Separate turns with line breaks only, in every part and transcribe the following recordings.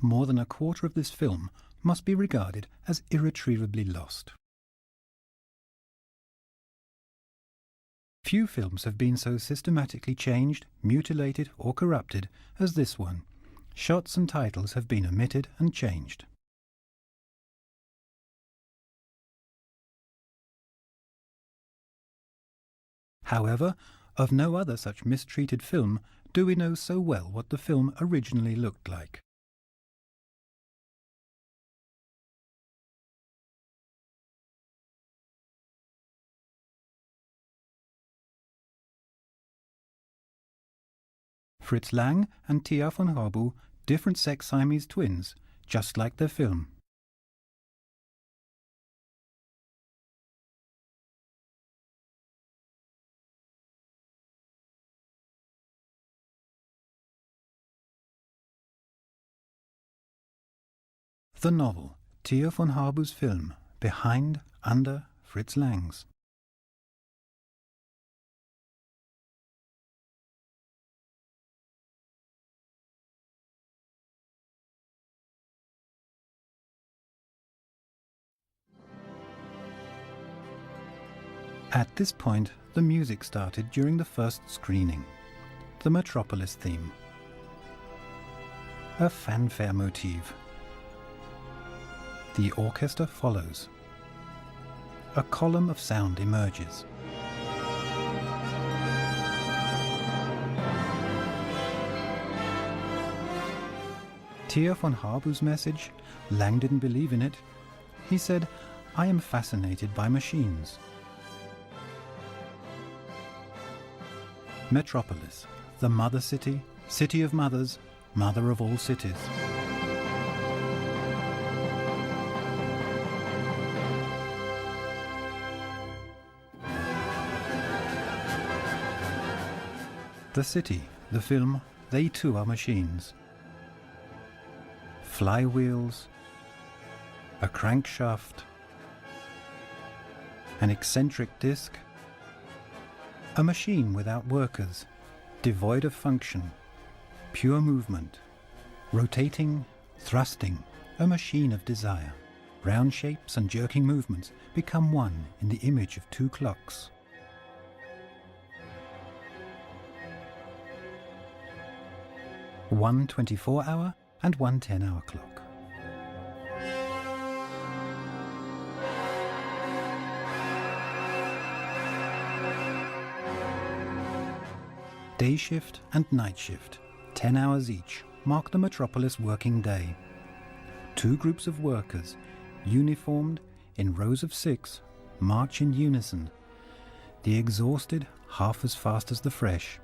more than a quarter of this film must be regarded as irretrievably lost. Few films have been so systematically changed, mutilated or corrupted as this one. Shots and titles have been omitted and changed. However, of no other such mistreated film do we know so well what the film originally looked like. Fritz Lang and Tia von Harbu, different sex Siamese twins, just like their film. The novel, Tia von Harbu's film, Behind, Under, Fritz Lang's. At this point, the music started during the first screening, the Metropolis theme. A fanfare motif. The orchestra follows. A column of sound emerges. Tia von Harbu's message, Lang didn't believe in it. He said, "I am fascinated by machines." Metropolis, the mother city, city of mothers, mother of all cities. The city, the film, they too are machines. Flywheels, a crankshaft, an eccentric disc, a machine without workers, devoid of function, pure movement, rotating, thrusting, a machine of desire. Round shapes and jerking movements become one in the image of two clocks. One 24-hour and one 10-hour clock. Day shift and night shift, 10 hours each, mark the Metropolis working day. Two groups of workers, uniformed in rows of 6, march in unison, the exhausted half as fast as the fresh.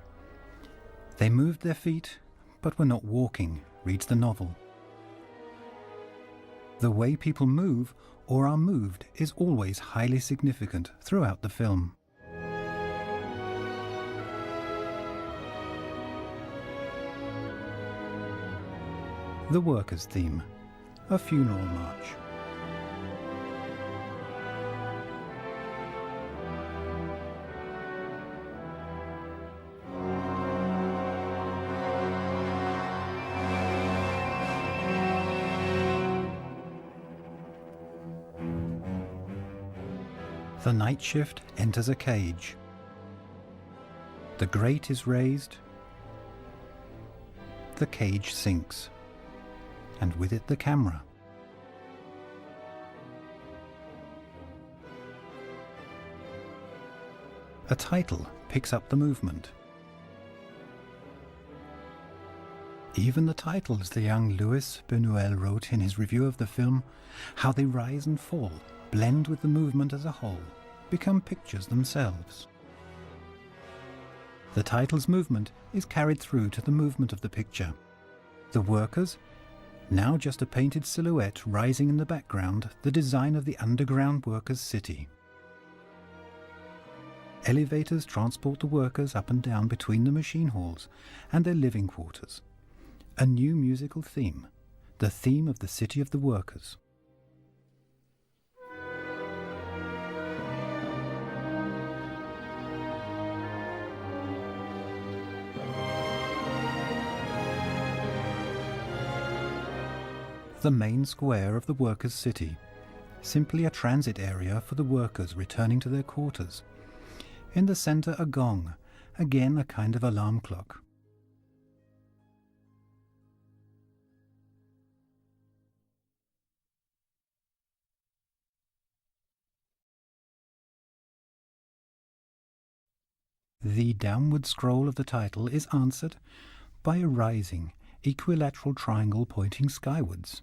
They moved their feet, but were not walking, reads the novel. The way people move or are moved is always highly significant throughout the film. The workers' theme, a funeral march. The night shift enters a cage. The grate is raised. The cage sinks, and with it the camera. A title picks up the movement. Even the titles the young Louis Buñuel wrote in his review of the film, how they rise and fall, blend with the movement as a whole, become pictures themselves. The title's movement is carried through to the movement of the picture. The workers, now just a painted silhouette rising in the background, the design of the underground workers' city. Elevators transport the workers up and down between the machine halls and their living quarters. A new musical theme, the theme of the city of the workers. the main square of the workers' city, simply a transit area for the workers returning to their quarters. In the center a gong, again a kind of alarm clock. The downward scroll of the title is answered by a rising, equilateral triangle pointing skywards.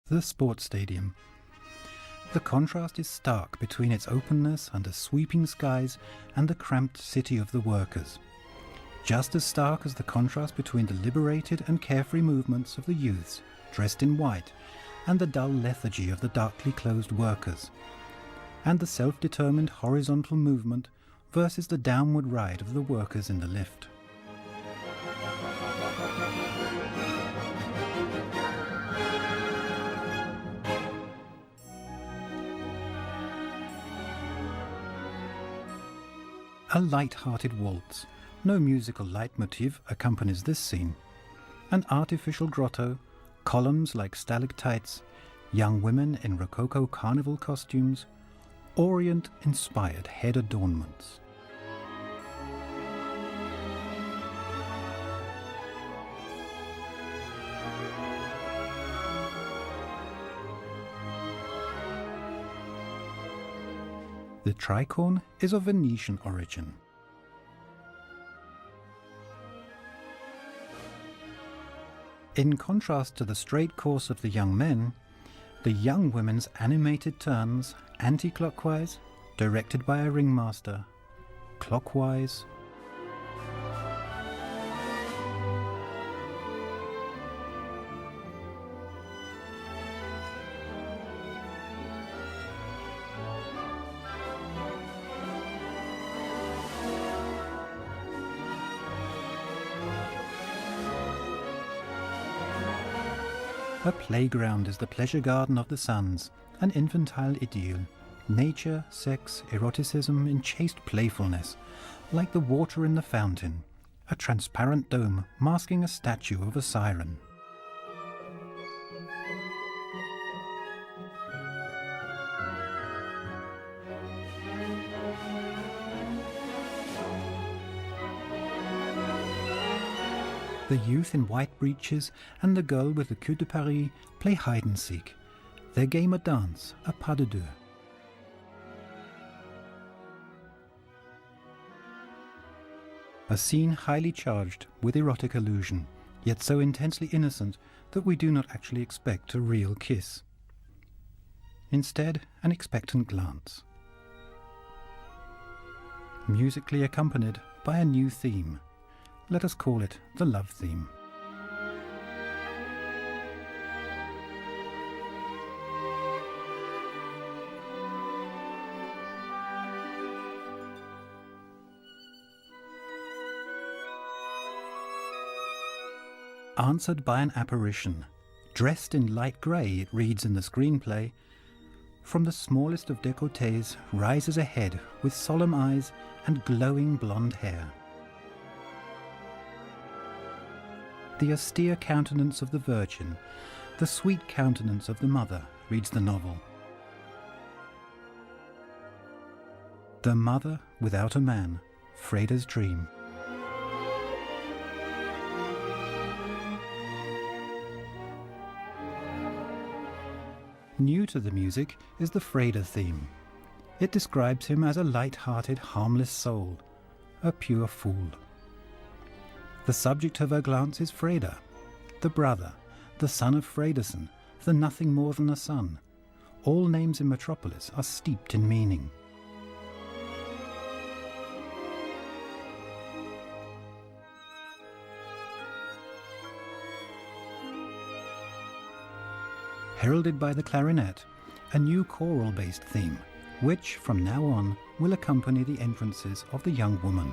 The sports stadium. The contrast is stark between its openness under sweeping skies and the cramped city of the workers. Just as stark as the contrast between the liberated and carefree movements of the youths, dressed in white, and the dull lethargy of the darkly clothed workers, and the self-determined horizontal movement versus the downward ride of the workers in the lift. A light-hearted waltz, no musical leitmotif accompanies this scene. An artificial grotto, columns like stalactites, young women in Rococo carnival costumes, Orient-inspired head adornments. The tricorn is of Venetian origin. In contrast to the straight course of the young men, the young women's animated turns, anti-clockwise, directed by a ringmaster, clockwise, A playground is the pleasure garden of the sons, an infantile idyll. Nature, sex, eroticism in chaste playfulness, like the water in the fountain, a transparent dome masking a statue of a siren. The youth in white breeches and the girl with the queue de Paris play hide-and-seek, their game a dance, a pas de deux. A scene highly charged with erotic allusion, yet so intensely innocent that we do not actually expect a real kiss. Instead, an expectant glance. Musically accompanied by a new theme. Let us call it the love theme. Answered by an apparition. Dressed in light grey, it reads in the screenplay, from the smallest of décolletés rises a head with solemn eyes and glowing blonde hair. The austere countenance of the Virgin, the sweet countenance of the Mother, reads the novel. The Mother without a man, Freda's dream. New to the music is the Freda theme. It describes him as a light-hearted, harmless soul, a pure fool. The subject of her glance is Freda, the brother, the son of Fredason, the nothing more than a son. All names in Metropolis are steeped in meaning. Heralded by the clarinet, a new choral-based theme, which from now on will accompany the entrances of the young woman.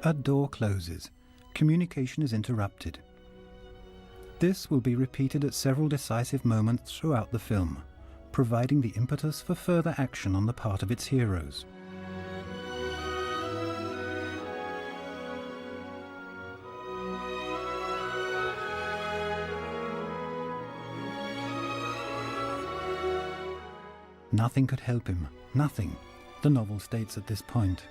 A door closes. Communication is interrupted. This will be repeated at several decisive moments throughout the film, providing the impetus for further action on the part of its heroes. Nothing could help him, nothing, the novel states at this point.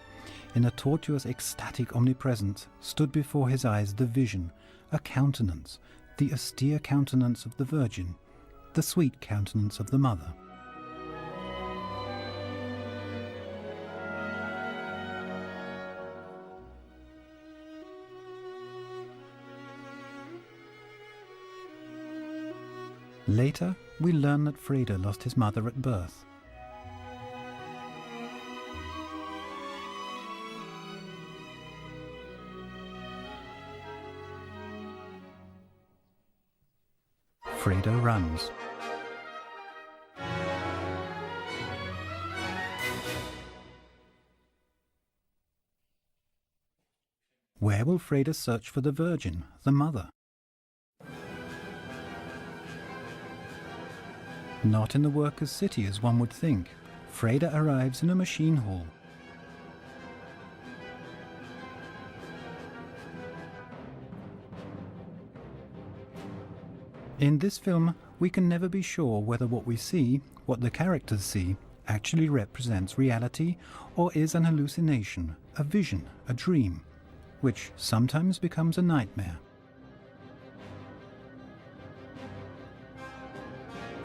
In a tortuous, ecstatic omnipresence stood before his eyes the vision, a countenance, the austere countenance of the Virgin, the sweet countenance of the Mother. Later, we learn that Freda lost his mother at birth. Freda runs. Where will Freda search for the Virgin, the Mother? Not in the workers' city as one would think. Freda arrives in a machine hall. In this film, we can never be sure whether what we see, what the characters see, actually represents reality or is an hallucination, a vision, a dream, which sometimes becomes a nightmare.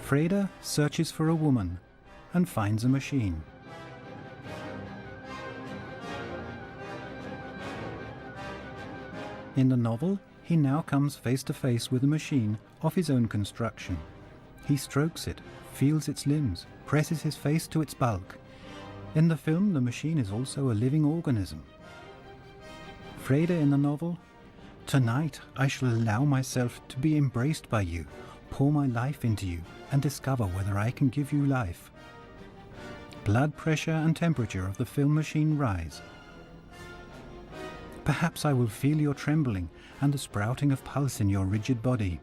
Freda searches for a woman and finds a machine. In the novel, he now comes face to face with a machine of his own construction. He strokes it, feels its limbs, presses his face to its bulk. In the film, the machine is also a living organism. Freda in the novel, "Tonight I shall allow myself to be embraced by you, pour my life into you, and discover whether I can give you life." Blood pressure and temperature of the film machine rise. Perhaps I will feel your trembling and the sprouting of pulse in your rigid body.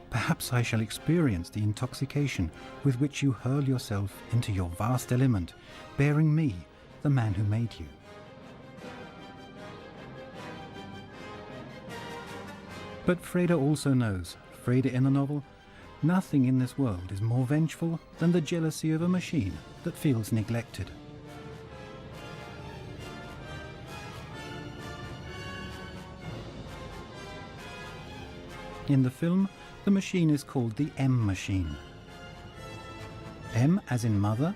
Perhaps I shall experience the intoxication with which you hurl yourself into your vast element, bearing me, the man who made you. But Freda also knows, Freda in the novel, nothing in this world is more vengeful than the jealousy of a machine that feels neglected. In the film, the machine is called the M machine. M as in mother,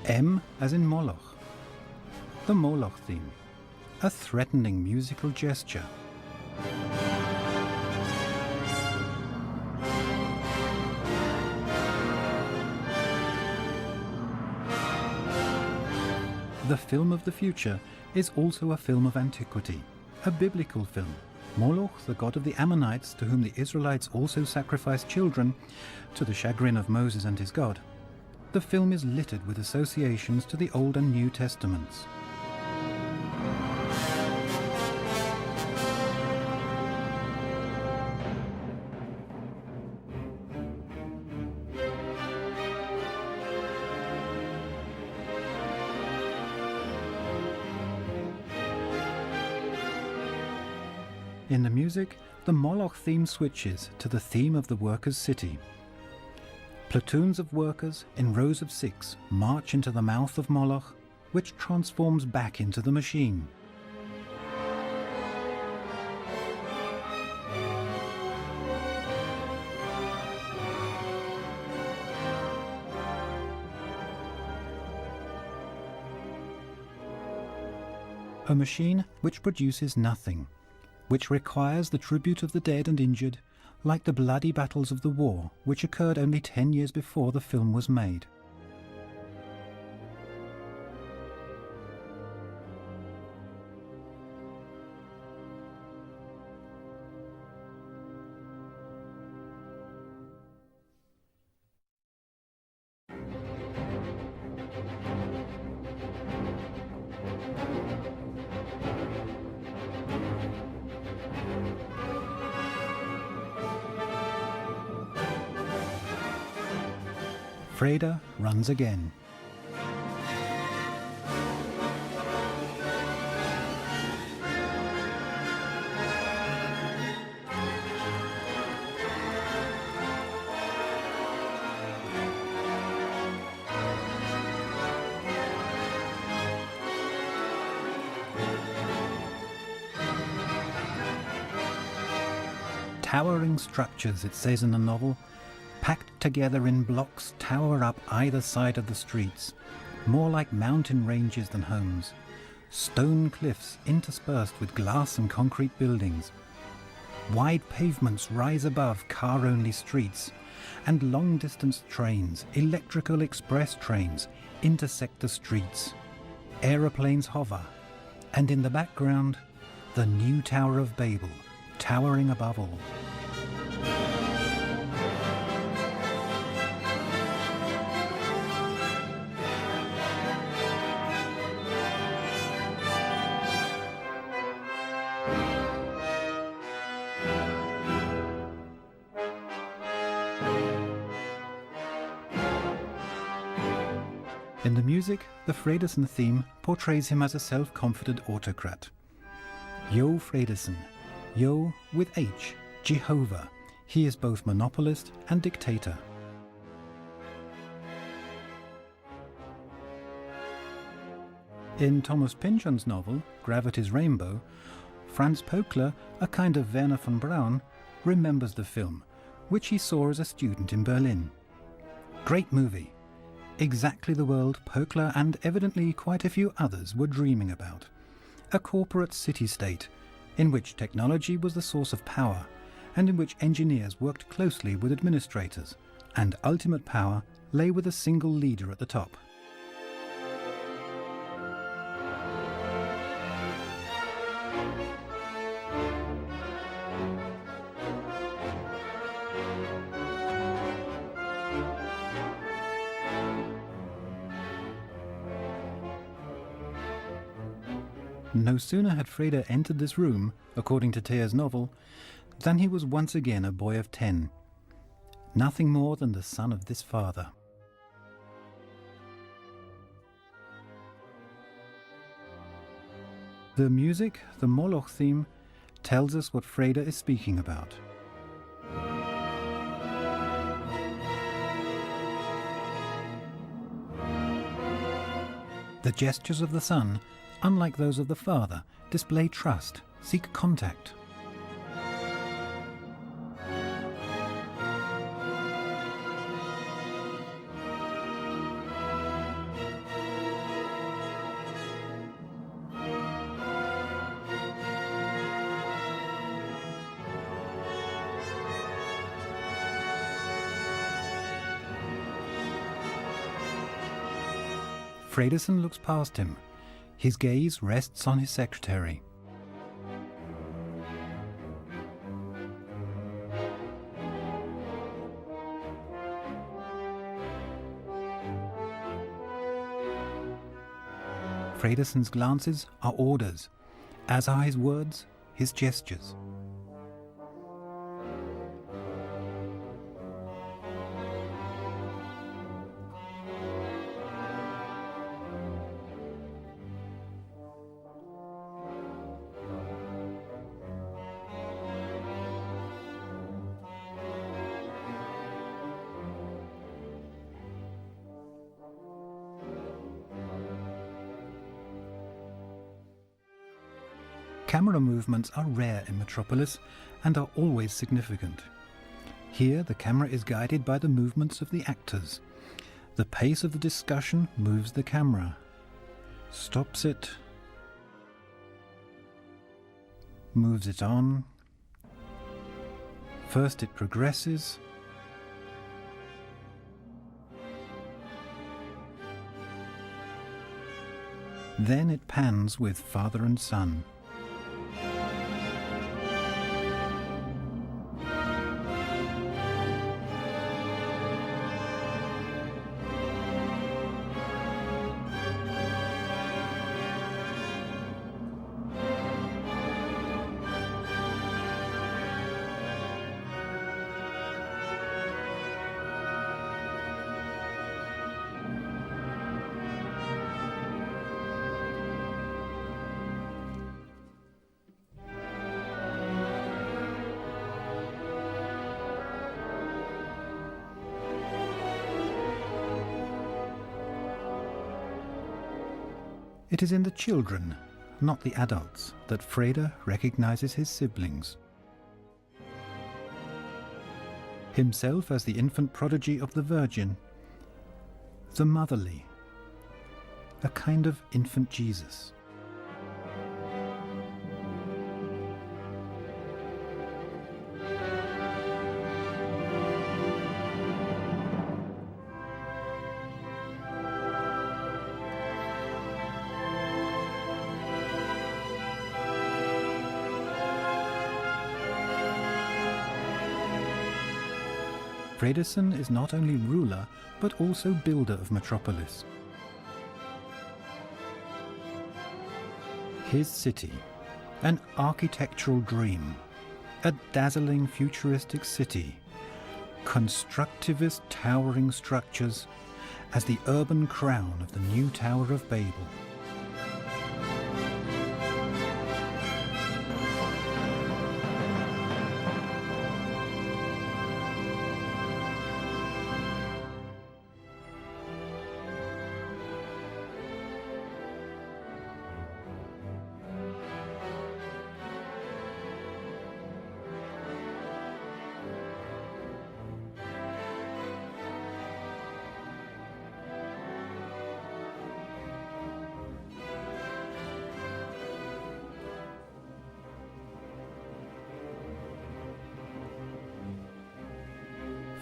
M as in Moloch. The Moloch theme, a threatening musical gesture. The film of the future is also a film of antiquity, a biblical film. Moloch, the god of the Ammonites, to whom the Israelites also sacrificed children, to the chagrin of Moses and his God. The film is littered with associations to the Old and New Testaments. In the music, the Moloch theme switches to the theme of the workers' city. Platoons of workers in rows of 6 march into the mouth of Moloch, which transforms back into the machine. A machine which produces nothing, which requires the tribute of the dead and injured, like the bloody battles of the war which occurred only 10 years before the film was made. Freda runs again. Towering structures, it says in the novel, packed together in blocks, tower up either side of the streets, more like mountain ranges than homes. Stone cliffs interspersed with glass and concrete buildings. Wide pavements rise above car-only streets, and long-distance trains, electrical express trains, intersect the streets. Aeroplanes hover, and in the background, the new Tower of Babel, towering above all. In the music, the Fredesen theme portrays him as a self-confident autocrat. Jo Fredesen, Jo with H, Jehovah. He is both monopolist and dictator. In Thomas Pynchon's novel, Gravity's Rainbow, Franz Pöckler, a kind of Werner von Braun, remembers the film, which he saw as a student in Berlin. Great movie. Exactly the world Pöckler and evidently quite a few others were dreaming about. A corporate city-state, in which technology was the source of power, and in which engineers worked closely with administrators, and ultimate power lay with a single leader at the top. No sooner had Freda entered this room, according to Thea's novel, than he was once again a boy of 10, nothing more than the son of this father. The music, the Moloch theme, tells us what Freda is speaking about. The gestures of the son, unlike those of the father, display trust, seek contact. Fredesen looks past him. His gaze rests on his secretary. Fredesen's glances are orders, as are his words, his gestures. Camera movements are rare in Metropolis and are always significant. Here the camera is guided by the movements of the actors. The pace of the discussion moves the camera, stops it, moves it on. First it progresses, then it pans with father and son. It is in the children, not the adults, that Freda recognizes his siblings. Himself as the infant prodigy of the Virgin, the motherly, a kind of infant Jesus. Fredison is not only ruler, but also builder of Metropolis. His city, an architectural dream, a dazzling futuristic city, constructivist towering structures, as the urban crown of the new Tower of Babel.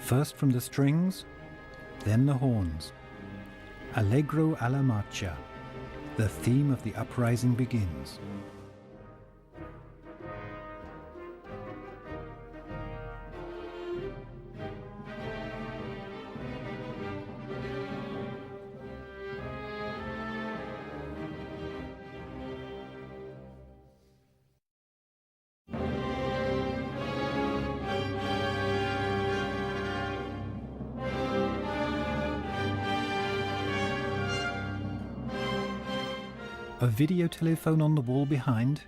First from the strings, then the horns. Allegro alla marcia, the theme of the uprising begins. A video telephone on the wall behind.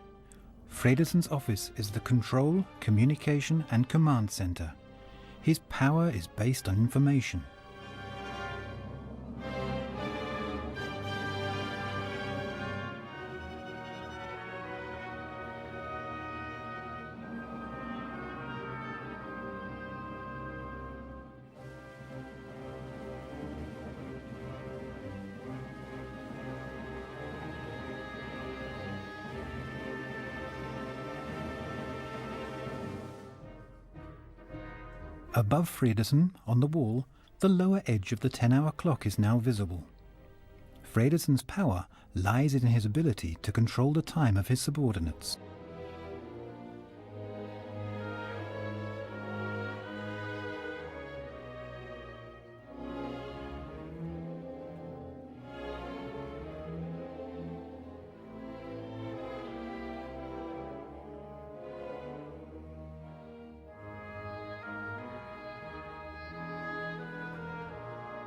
Fredison's office is the control, communication and command center. His power is based on information. Above Fredison, on the wall, the lower edge of the 10-hour clock is now visible. Fredison's power lies in his ability to control the time of his subordinates.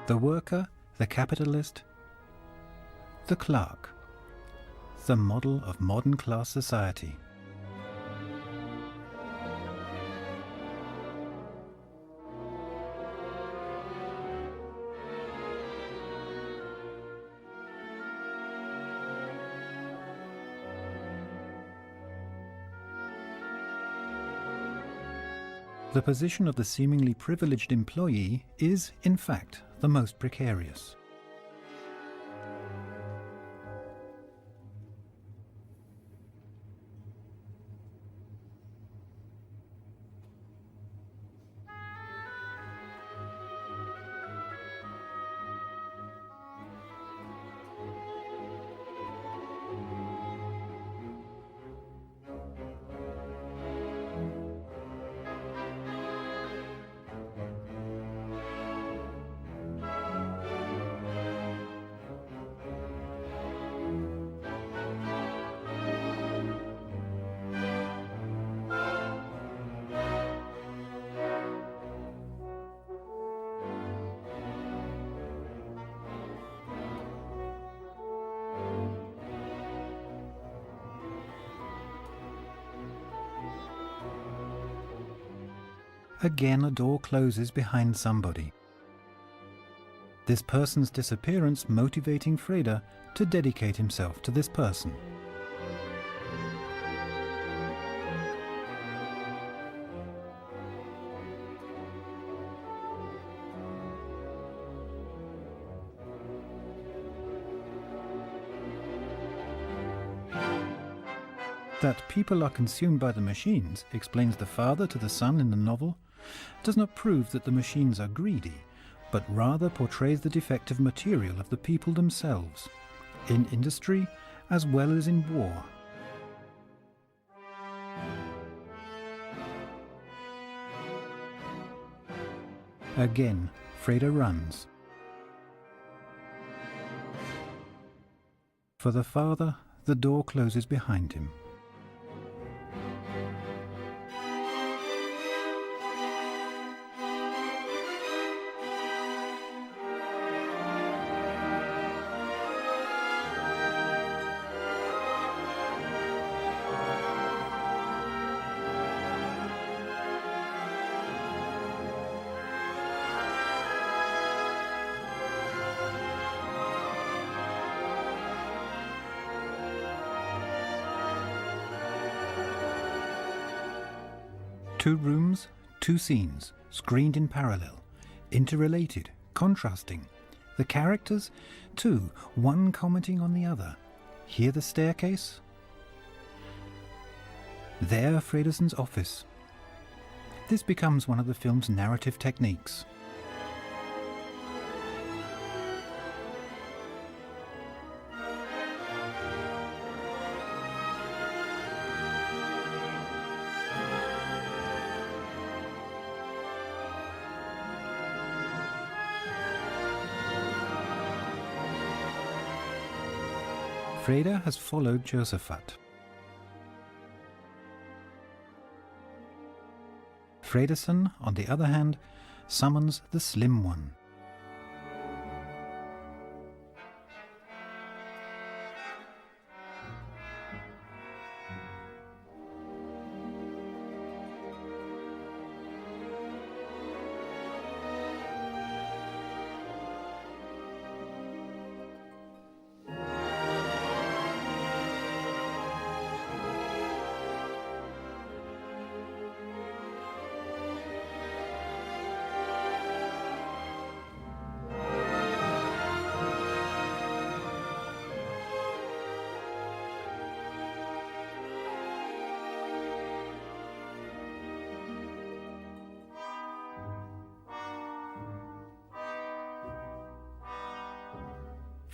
The worker, the capitalist, the clerk, the model of modern class society. The position of the seemingly privileged employee is, in fact, the most precarious. Again a door closes behind somebody. this person's disappearance motivating Freda to dedicate himself to this person. That people are consumed by the machines, explains the father to the son in the novel, does not prove that the machines are greedy, but rather portrays the defective material of the people themselves, in industry as well as in war. Again, Freda runs. For the father, the door closes behind him. Two rooms, two scenes, screened in parallel, interrelated, contrasting. The characters, too, one commenting on the other. Here the staircase. There Fredeson's office. This becomes one of the film's narrative techniques. Freda has followed Josaphat. Fredeson, on the other hand, summons the Slim One.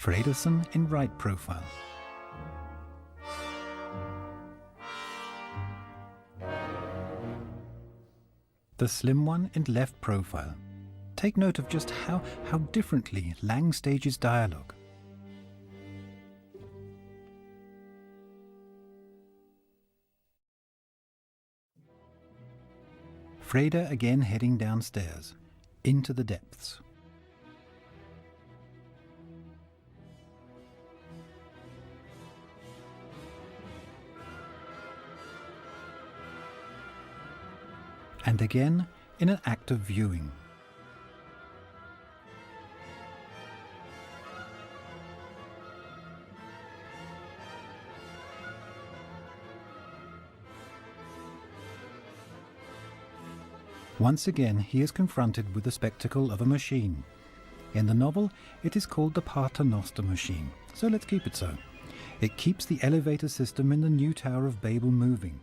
Fredeson in right profile. The Slim One in left profile. Take note of just how differently Lang stages dialogue. Freda again heading downstairs, into the depths. And again in an act of viewing. Once again he is confronted with the spectacle of a machine. In the novel it is called the Paternoster machine, so let's keep it so. It keeps the elevator system in the new Tower of Babel moving.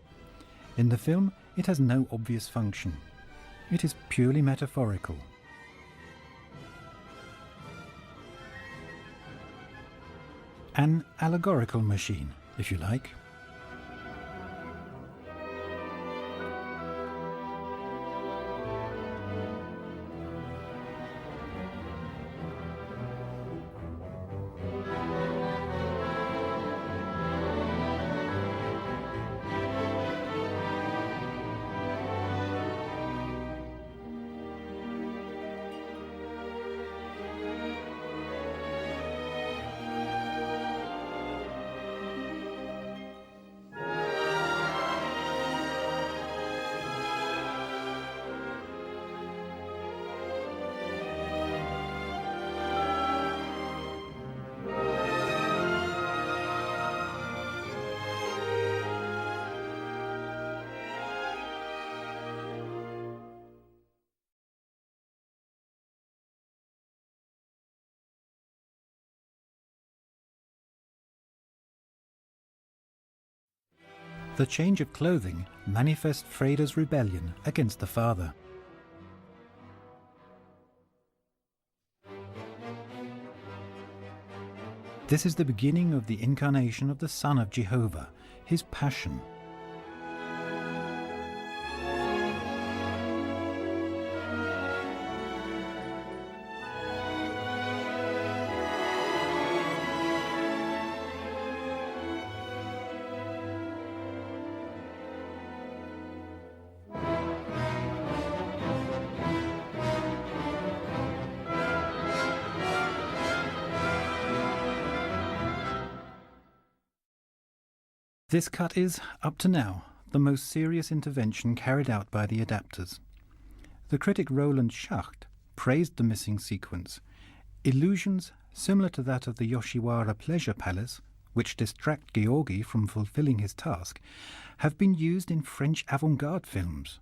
In the film, it has no obvious function. It is purely metaphorical. An allegorical machine, if you like. The change of clothing manifests Freda's rebellion against the father. This is the beginning of the incarnation of the Son of Jehovah, his passion. This cut is, up to now, the most serious intervention carried out by the adapters. The critic Roland Schacht praised the missing sequence. Illusions similar to that of the Yoshiwara Pleasure Palace, which distract Georgi from fulfilling his task, have been used in French avant-garde films,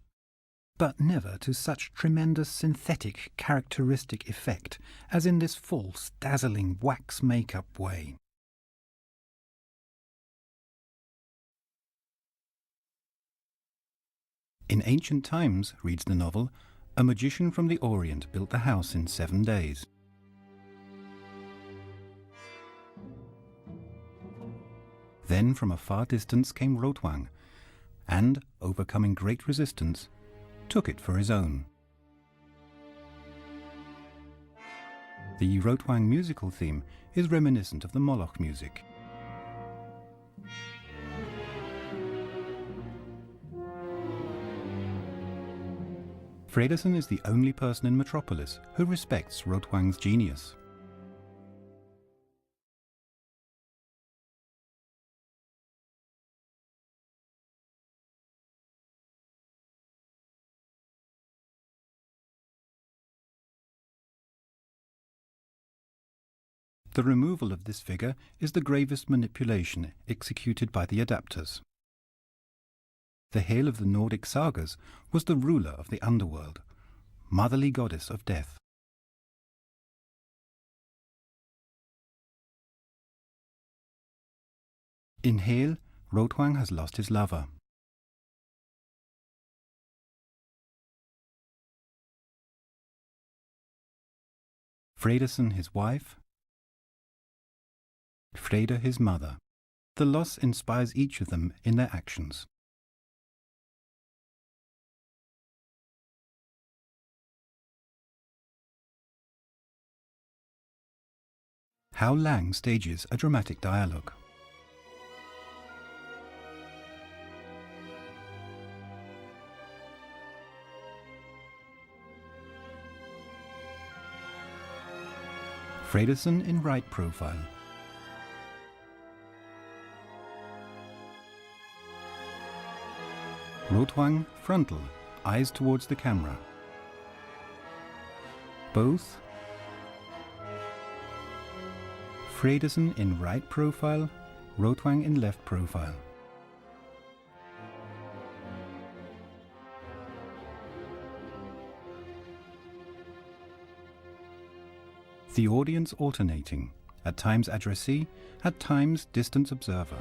but never to such tremendous synthetic characteristic effect as in this false, dazzling wax make-up way. In ancient times, reads the novel, a magician from the Orient built the house in 7 days. Then from a far distance came Rotwang, and, overcoming great resistance, took it for his own. The Rotwang musical theme is reminiscent of the Moloch music. Fredesen is the only person in Metropolis who respects Rotwang's genius. The removal of this figure is the gravest manipulation executed by the adapters. The Hel of the Nordic sagas was the ruler of the underworld, motherly goddess of death. In Hel, Rotwang has lost his lover. Fredesen his wife, Freda his mother. The loss inspires each of them in their actions. How Lang stages a dramatic dialogue. Fredesen in right profile. Rotwang frontal, eyes towards the camera. Both. Fredesen in right profile, Rotwang in left profile. The audience alternating, at times addressee, at times distant observer.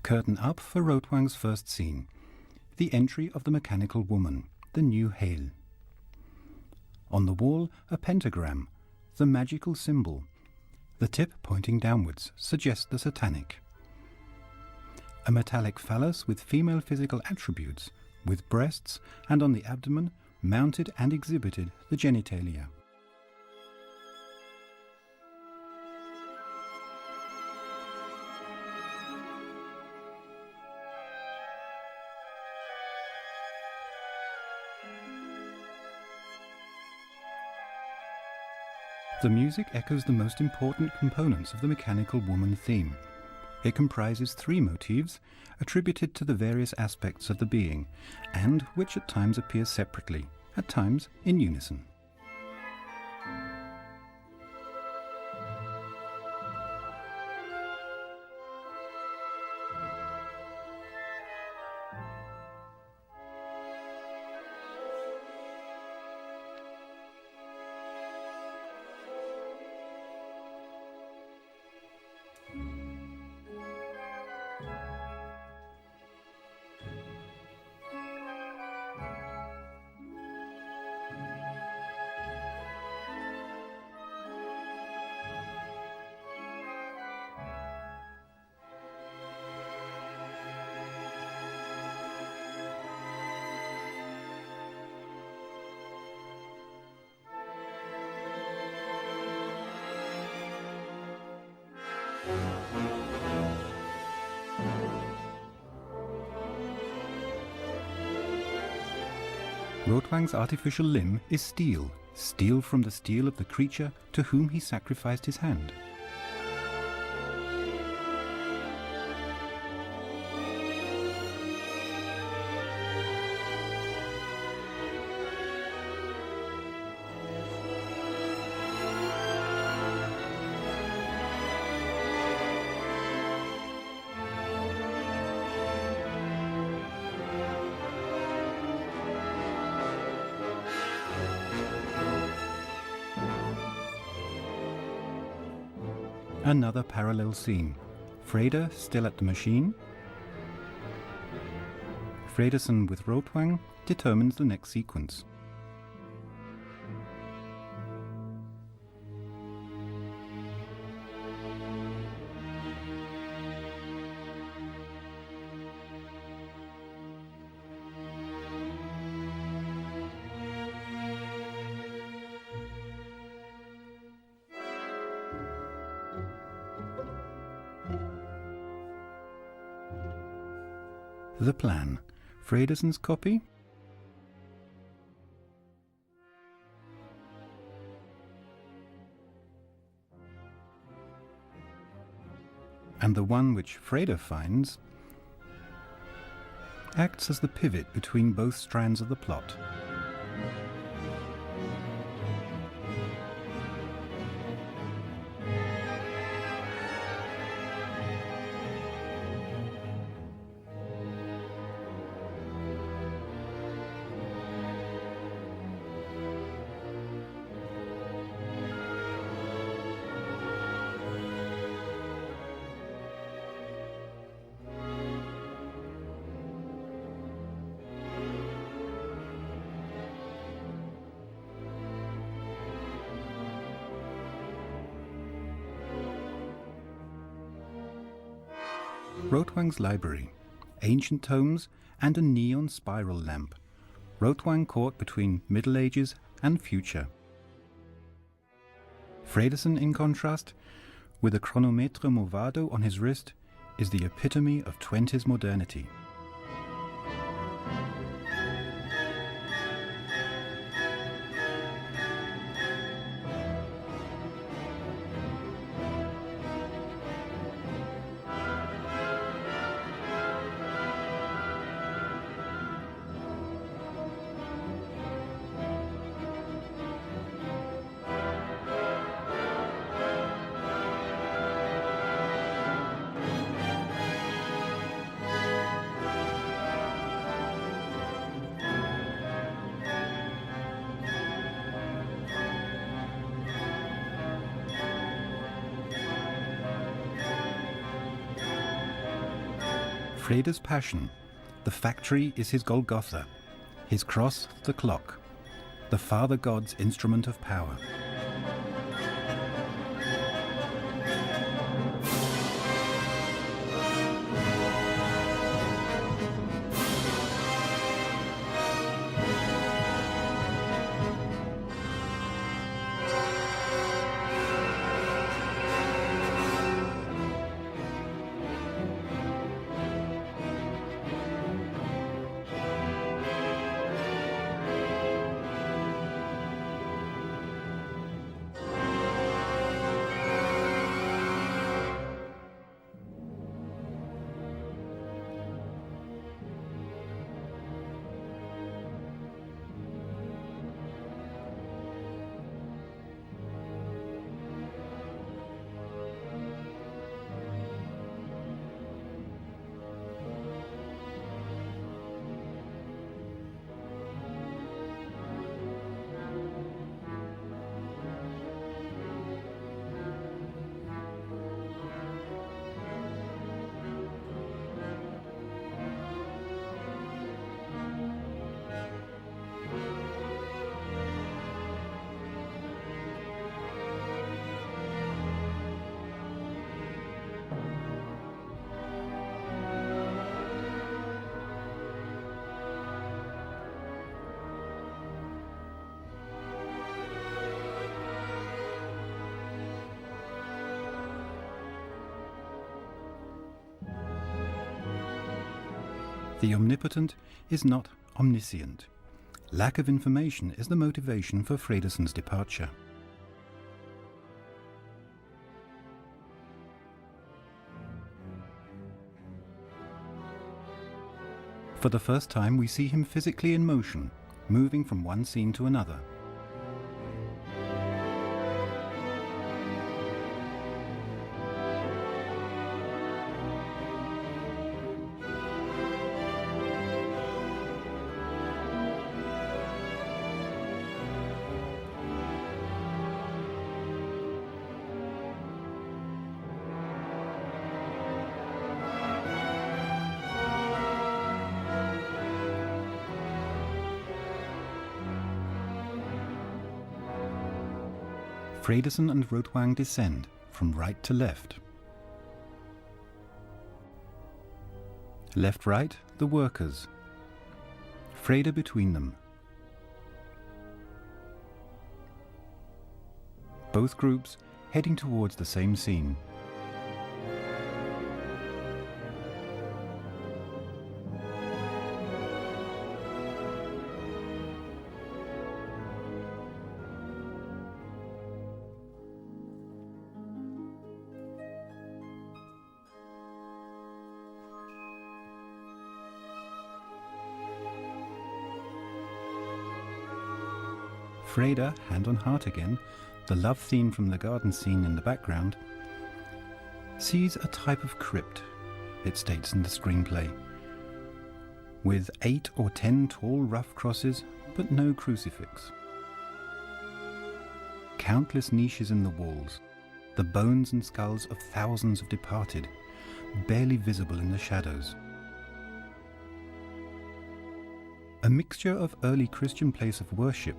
Curtain up for Rotwang's first scene, the entry of the mechanical woman, the new Hel. On the wall, a pentagram, the magical symbol. The tip pointing downwards suggests the satanic. A metallic phallus with female physical attributes, with breasts, and on the abdomen, mounted and exhibited the genitalia. The music echoes the most important components of the mechanical woman theme. It comprises 3 motifs attributed to the various aspects of the being, and which at times appear separately, at times in unison. Rotwang's artificial limb is steel, steel from the steel of the creature to whom he sacrificed his hand. Another parallel scene. Freda still at the machine. Fredersen with Rotwang determines the next sequence. The plan. Fredersen's copy. And the one which Freda finds acts as the pivot between both strands of the plot. Rotwang's library, ancient tomes and a neon spiral lamp. Rotwang caught between Middle Ages and future. Fredersen, in contrast, with a chronometre movado on his wrist, is the epitome of 20s modernity. Freda's passion. The factory is his Golgotha, his cross the clock, the Father God's instrument of power. The omnipotent is not omniscient. Lack of information is the motivation for Fredesson's departure. For the first time we see him physically in motion, moving from one scene to another. Fredesson and Rotwang descend from right to left. Left-right, the workers. Freda between them. Both groups heading towards the same scene. Freda, hand on heart again, the love theme from the garden scene in the background, sees a type of crypt, it states in the screenplay, with 8 or 10 tall rough crosses, but no crucifix. Countless niches in the walls, the bones and skulls of thousands of departed, barely visible in the shadows. A mixture of early Christian place of worship.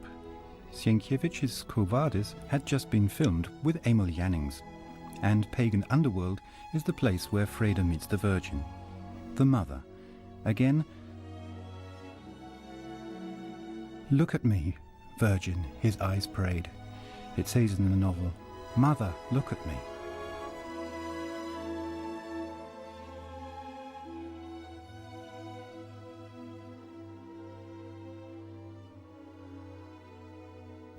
Sienkiewicz's Quo Vadis had just been filmed with Emil Jannings, and Pagan Underworld is the place where Freda meets the Virgin, the Mother. Again, "Look at me, Virgin," his eyes prayed. It says in the novel, "Mother, look at me."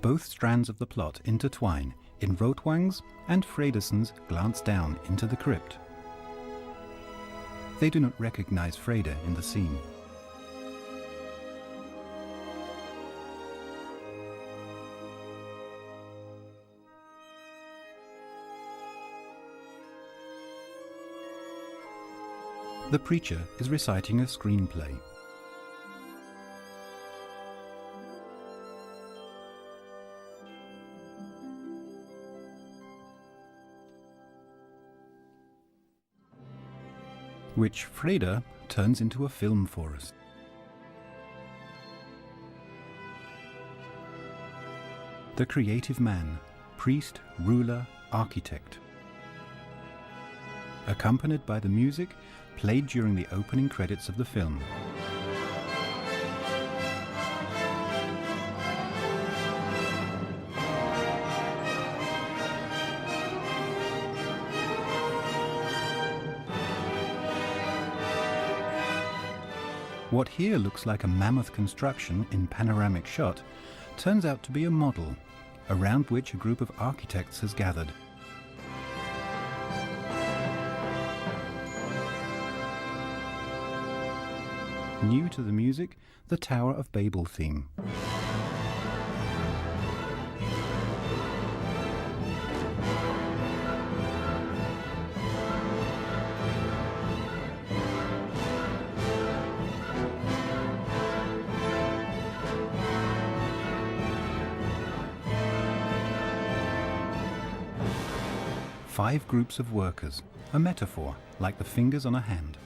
Both strands of the plot intertwine in Rotwang's and Fredesson's glance down into the crypt. They do not recognize Freda in the scene. The preacher is reciting a screenplay. Which Freda turns into a film for us. The creative man, priest, ruler, architect. Accompanied by the music played during the opening credits of the film. What here looks like a mammoth construction in panoramic shot turns out to be a model, around which a group of architects has gathered. New to the music, the Tower of Babel theme. Five groups of workers, a metaphor like the fingers on a hand.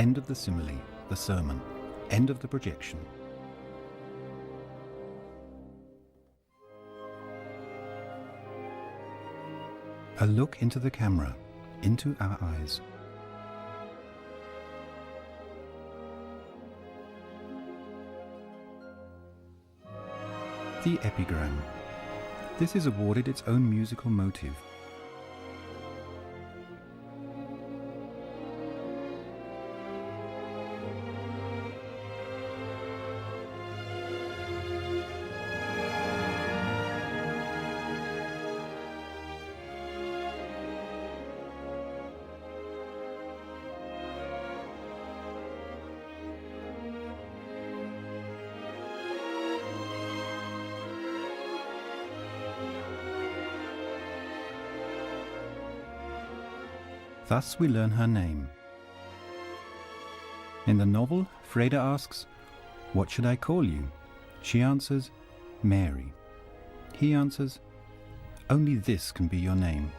End of the simile, the sermon. End of the projection. A look into the camera, into our eyes. The epigram. This is awarded its own musical motive. Thus we learn her name. In the novel, Freda asks, "What should I call you?" She answers, "Mary." He answers, "Only this can be your name."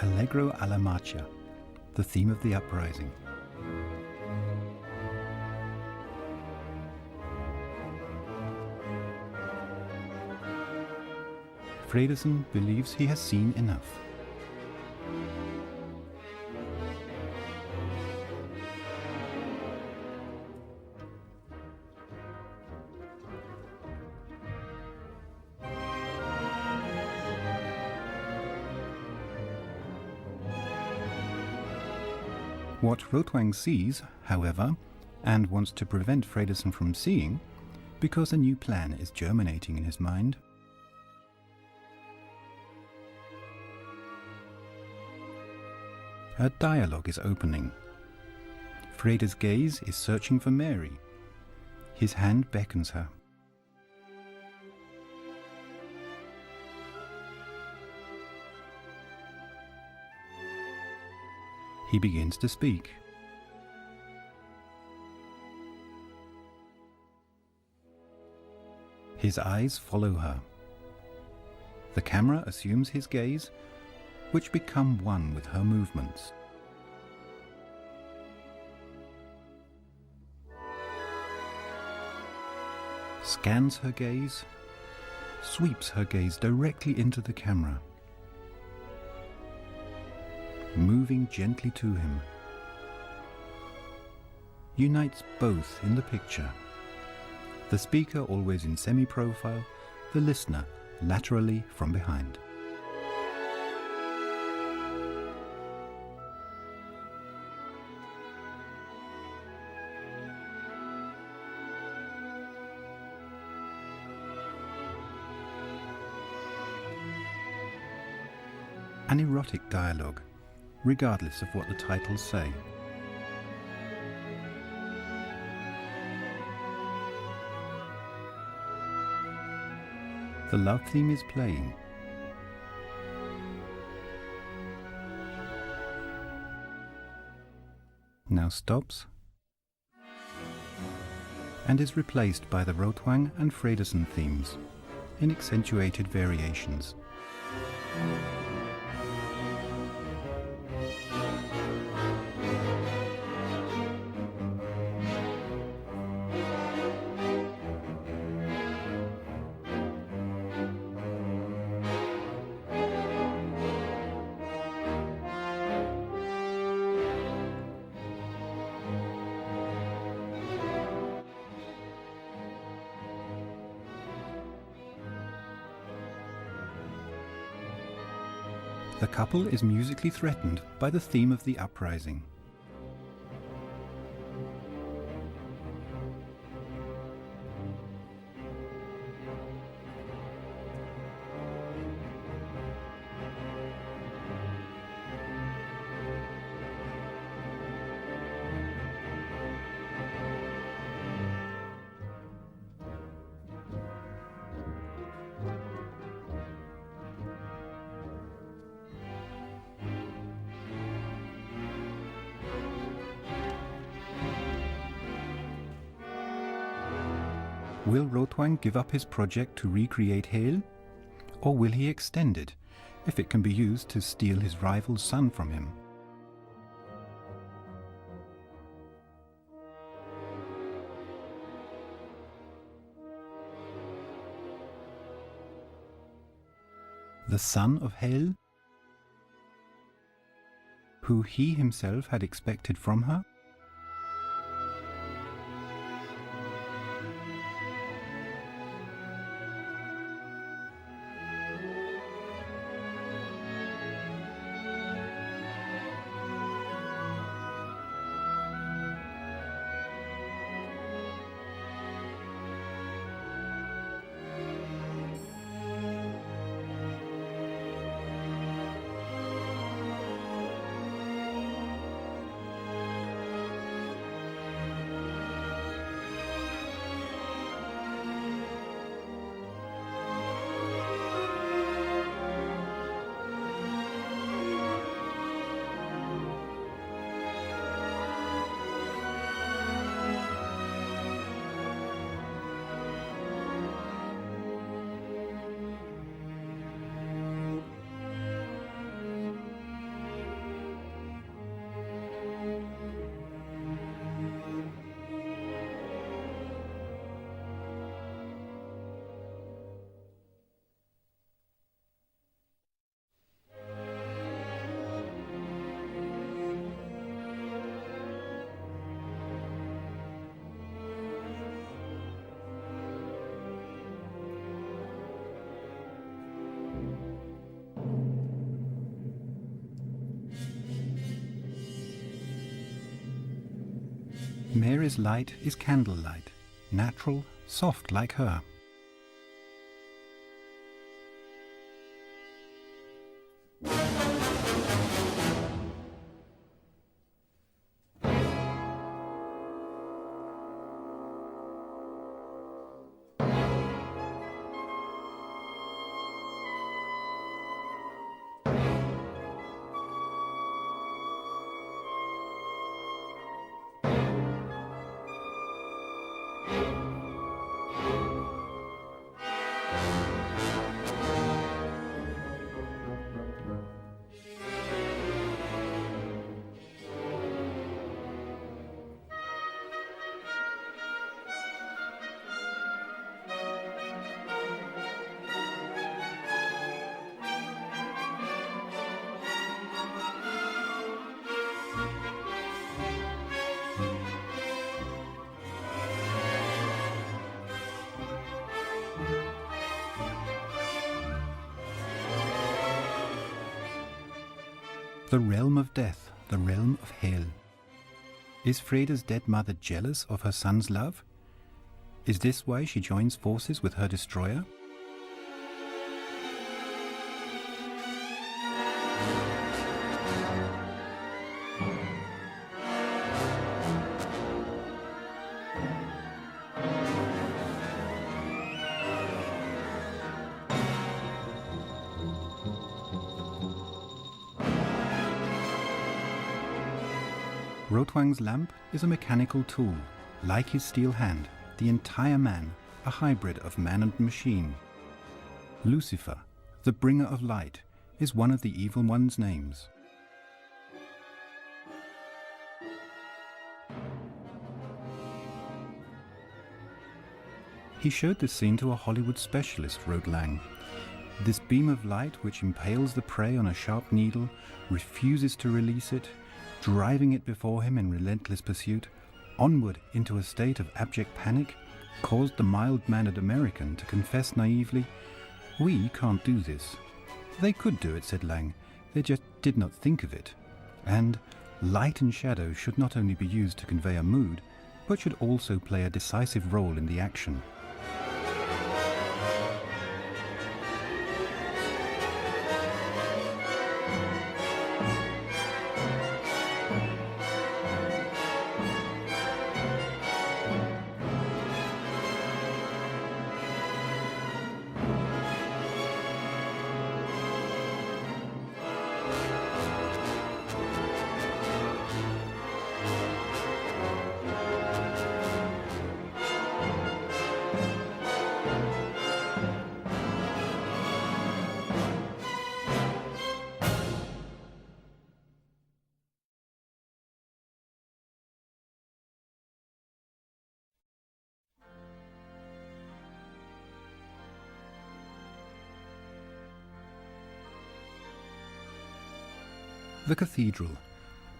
Allegro alla marcia, the theme of the uprising. Fredesen believes he has seen enough. What Rotwang sees, however, and wants to prevent Fredesen from seeing, because a new plan is germinating in his mind. A dialogue is opening. Freda's gaze is searching for Mary. His hand beckons her. He begins to speak. His eyes follow her. The camera assumes his gaze, which become one with her movements. Scans her gaze, sweeps her gaze directly into the camera, moving gently to him, unites both in the picture. The speaker always in semi-profile, the listener laterally from behind. An erotic dialogue, regardless of what the titles say. The love theme is playing. Now stops and is replaced by the Rotwang and Fredesen themes in accentuated variations. The couple is musically threatened by the theme of the uprising. Will Rotwang give up his project to recreate Hale? Or will he extend it, if it can be used to steal his rival's son from him? The son of Hale, who he himself had expected from her? Mary's light is candlelight, natural, soft like her. The realm of death, the realm of Hell. Is Freda's dead mother jealous of her son's love? Is this why she joins forces with her destroyer? Rotwang's lamp is a mechanical tool, like his steel hand, the entire man, a hybrid of man and machine. Lucifer, the bringer of light, is one of the evil one's names. He showed this scene to a Hollywood specialist, wrote Lang. This beam of light which impales the prey on a sharp needle, refuses to release it, driving it before him in relentless pursuit, onward into a state of abject panic, caused the mild-mannered American to confess naively, "We can't do this." They could do it, said Lang, they just did not think of it. And light and shadow should not only be used to convey a mood, but should also play a decisive role in the action. The Cathedral,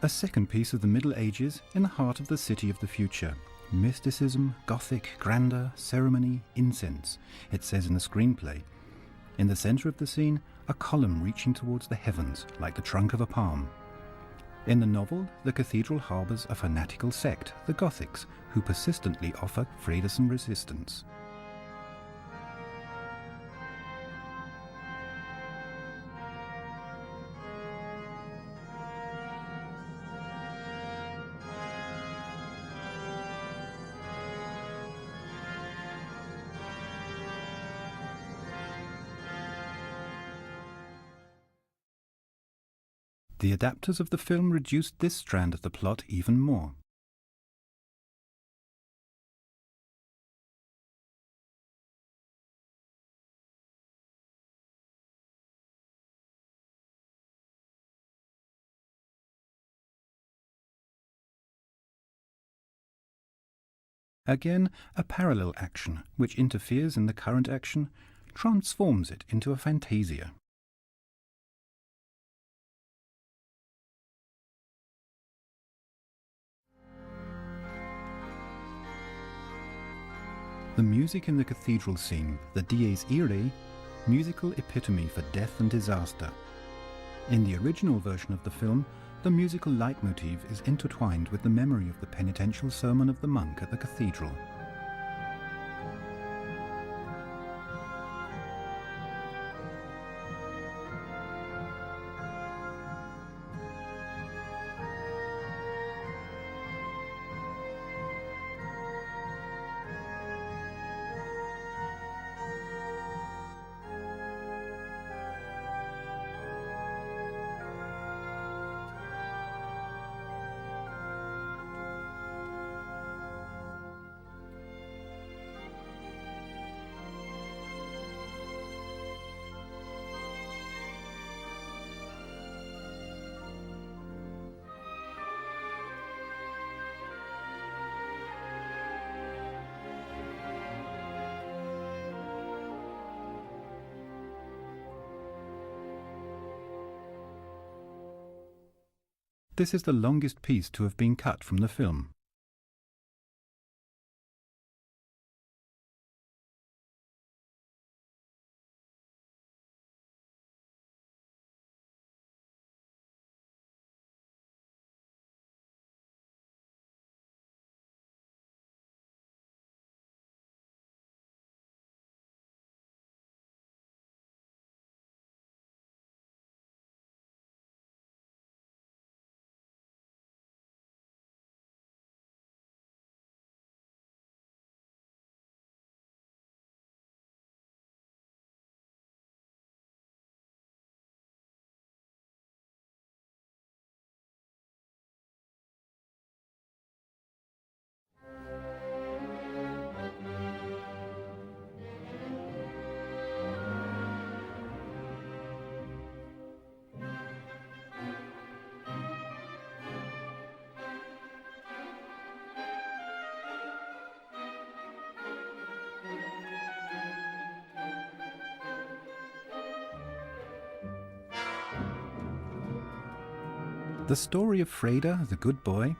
a second piece of the Middle Ages in the heart of the city of the future. Mysticism, Gothic, grandeur, ceremony, incense, it says in the screenplay. In the centre of the scene, a column reaching towards the heavens, like the trunk of a palm. In the novel, the cathedral harbours a fanatical sect, the Gothics, who persistently offer Fredersen resistance. The adapters of the film reduced this strand of the plot even more. Again, a parallel action, which interferes in the current action, transforms it into a fantasia. The music in the cathedral scene, the Dies Irae, musical epitome for death and disaster. In the original version of the film, the musical leitmotif is intertwined with the memory of the penitential sermon of the monk at the cathedral. This is the longest piece to have been cut from the film. The story of Freda, the good boy,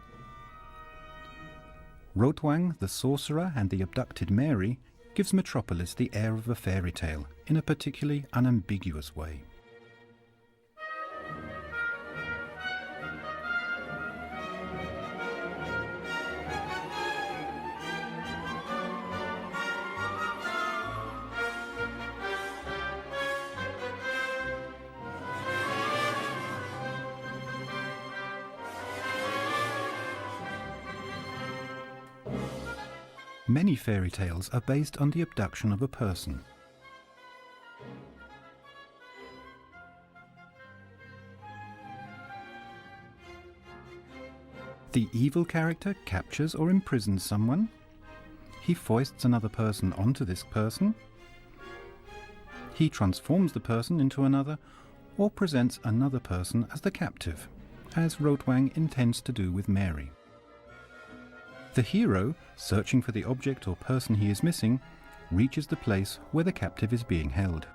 Rotwang, the sorcerer, and the abducted Mary gives Metropolis the air of a fairy tale in a particularly unambiguous way. Many fairy tales are based on the abduction of a person. The evil character captures or imprisons someone. He foists another person onto this person. He transforms the person into another, or presents another person as the captive, as Rotwang intends to do with Mary. The hero, searching for the object or person he is missing, reaches the place where the captive is being held.